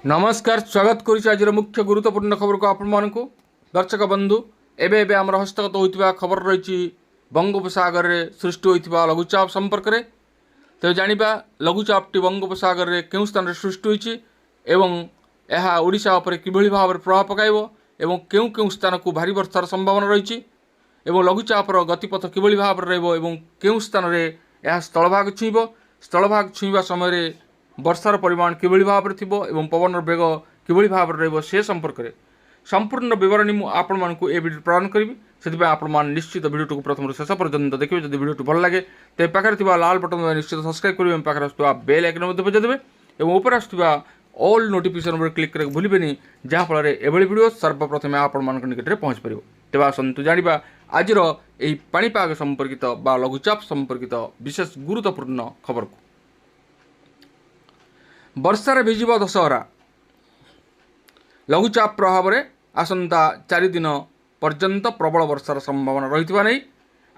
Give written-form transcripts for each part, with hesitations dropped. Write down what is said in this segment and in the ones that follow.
नमस्कार स्वागत करुच्ची आज मुख्य गुरुत्वपूर्ण खबर को आपण दर्शक बंधु एवं आम हस्तगत होता खबर रही बंगोपसागर में सृष्टि होता लघुचाप संपर्क में तो जाना लघुचापटी बंगोपसागर में क्यों स्थान में सृष्टि होती यह ओडिशा उपर किभली भाव में प्रभाव पकाइब एवं क्यों क्यों स्थान को भारी वर्षार संभावना रही लघुचापर गतिपथ किभली भाव में रही क्यों स्थान में यह स्थलभाग छुईब स्थलभाग छुईवा समय वर्षार परिमाण किभली भाव में थिबो एवं पवन बेग किभली भाव में रहिबो से संपर्क में संपूर्ण विवरणी मुझे आपण मानक ए वीडियो प्रदान करी से आपण निश्चित वीडियो को प्रथम शेष पर्यंत देखिए जब वीडियो भल लगे तो पाखे लाल बटन निश्चित सब्सक्राइब करेंगे पाखे आसुवा बेल आइकन बजाइदेवे और ऊपर आसुवा ऑल नोटिफिकेशन क्लिक करके भूलें जहाँफल एभली वीडियो सर्वप्रथमे आपण मान निकट में पहुँच पार तेज आसतु जाना आज पाणीपाग संपर्कित बा लघुचाप संपर्कित विशेष गुरुत्वपूर्ण खबर को वर्षार भिजिब दशहरा लघुचाप प्रभाव में आसंता 4 दिन पर्यंत प्रबल वर्षार संभावना रही नहीं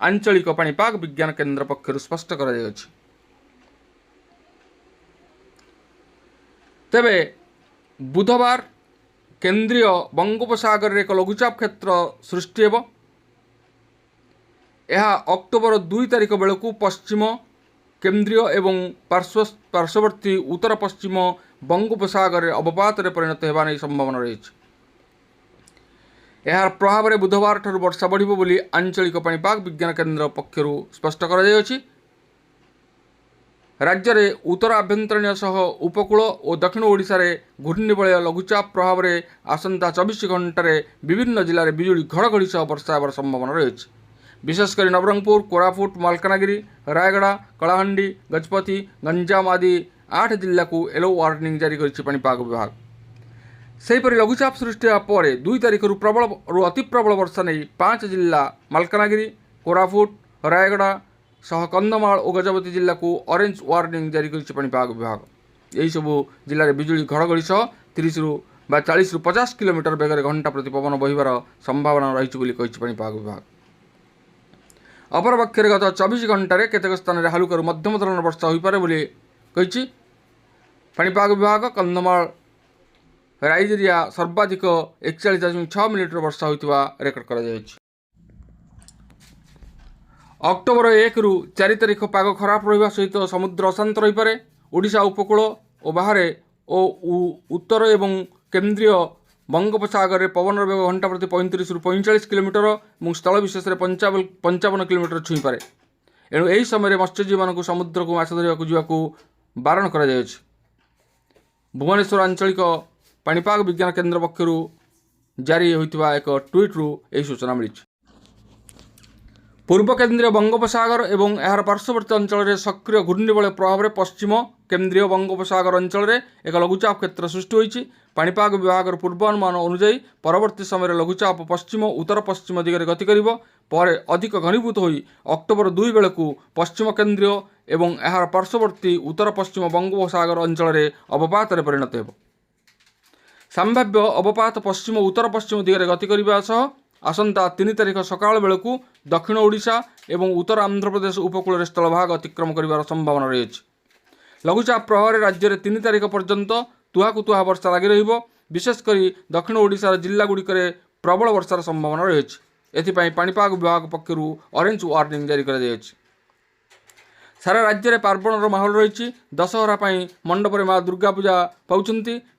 आंचलिक पाणीपाग विज्ञान केन्द्र पक्षर स्पष्ट कर तेबे बुधवार केंद्रीय बंगोपसागर में एक लघुचाप क्षेत्र सृष्टि हेब यह अक्टोबर 2 तारिख बेलू पश्चिम केंद्रीय एवं पार्श्ववर्ती उत्तर पश्चिम बंगोपसागर अवपात परिणत होगा संभावना रही यार प्रभाव में बुधवार ठार वर्षा बढ़िबो बोली आंचलिक पाणीपाग विज्ञान केन्द्र पक्षर स्पष्ट कर राज्य में उत्तर आभ्यंतरीण सह उपकूल और दक्षिण ओडिशा रे घूर्णिबलय लघुचाप प्रभाव में आसंता 24 घंटे विभिन्न जिले में बिजुली घड़घड़ी सह वर्षा होवार संभावना रही विशेषकर नवरंगपुर कोरापुट मालकानगिरी रायगड़ा कलाहांडी गजपति गंजाम आदि 8 जिला को येलो वार्निंग जारी कर पाणीपाग विभाग सेहीपरि लघुचाप सृष्टि पर 2 तारिख प्रबल अति प्रबल वर्षा नहीं 5 जिला मालकानगिरी कोरापुट रायगड़ा सह कंधमाल और गजपति जिला को ऑरेंज वार्निंग जारी कर पाणीपाग विभाग यही सबू जिले में बिजुली घड़घड़ी सह 30 ବା 40 ରୁ 50 किलोमीटर बेगर घंटा प्रति पवन बहिबार संभावना रही पाणीपाग विभाग अपरपक्षे गत 24 घंटे केतेक स्थान में हालुकारू मध्यम धरण वर्षा हो पारे बोली पाणीपाग विभाग कंधमाल राइजेरिया सर्वाधिक 41.6 मिलीमीटर वर्षा होता रेकर्ड कर अक्टोबर 1 ରୁ 4 तारिख पाग खराब रहा सहित समुद्र अशांत रही पारे ओडिशा उपकूल और बाहर और उत्तर एवं केंद्रीय बंगोपसागर में पवन बेग घंटा प्रति 35 ରୁ 45 किलोमीटर और स्थल विशेष में 55 किलोमीटर छुई पारे एणु यही समय मत्स्यजीवी मानक समुद्र को माछ धरने जावाक बारण कर भुवनेश्वर आंचलिक पाणीपाग विज्ञान केन्द्र पक्षर जारी होता एक ट्वीट रु यही सूचना मिली पूर्व केंद्रीय बंगोपसागर एवं यार पार्श्ववर्ती अंचल में सक्रिय घूर्णिबलय प्रभाव में पश्चिम केंद्रीय बंगोपसागर अंचल में एक लघुचाप क्षेत्र सृष्टि होती पाणीपाग विभाग पूर्वानुमान अनुଯାयी परवर्ती समय लघुचाप पश्चिम उत्तर पश्चिम दिगरे गति करिब पर अधिक घनीभूत होई अक्टोबर 2 बेलू पश्चिम केंद्रीय एवं यार पार्श्ववर्ती उत्तर पश्चिम बंगोपसागर अंचल में अवपात परिणत हो संभाव्य अवपात पश्चिम उत्तर पश्चिम दिगरे गति करने सह आसंता 3 तारिख सकाळ बेलू दक्षिण ओडिशा एवं उत्तर आंध्र प्रदेश उपकूल स्थलभाग अतिक्रम कर संभावना रही लघुचाप प्रभाव में राज्य में 3 तारिख पर्यंत तुहाकु तुहा वर्षा लगी रहिबो विशेषकर दक्षिण ओडिशा जिलागुड़िक प्रबल वर्षार संभावना रही एथिपाई पाणीपाग विभाग पक्षर ऑरेंज वार्निंग जारी कर सारा राज्य में पार्वणर माहौल रही दशहरा मंडप में माँ दुर्गा पूजा पाँच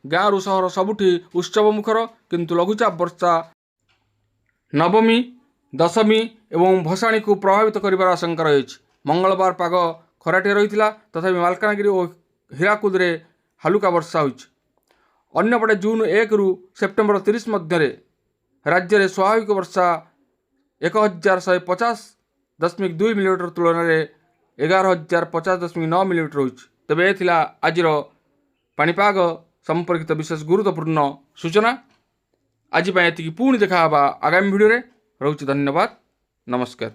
गाँव सहर सबुठी उत्सव मुखर किंतु लघुचाप वर्षा नवमी दशमी एवं भसाणी को प्रभावित कर आशंका रही मंगलवार पाग खराटे रही तथापि मालकानगिरी और हीराकुद में हालुका वर्षा होपटे जून 1 ରୁ सेप्टेम्बर 30 मध्य राज्य में स्वाभाविक वर्षा 1150.2 मिलीमीटर तुलन में 11,050.9 मिलीमीटर हो तेबे आज पाणीपाग संपर्कित विशेष गुरुत्वपूर्ण सूचना आज पुणी देखा आगामी वीडियो रे। रोच धन्यवाद नमस्कार।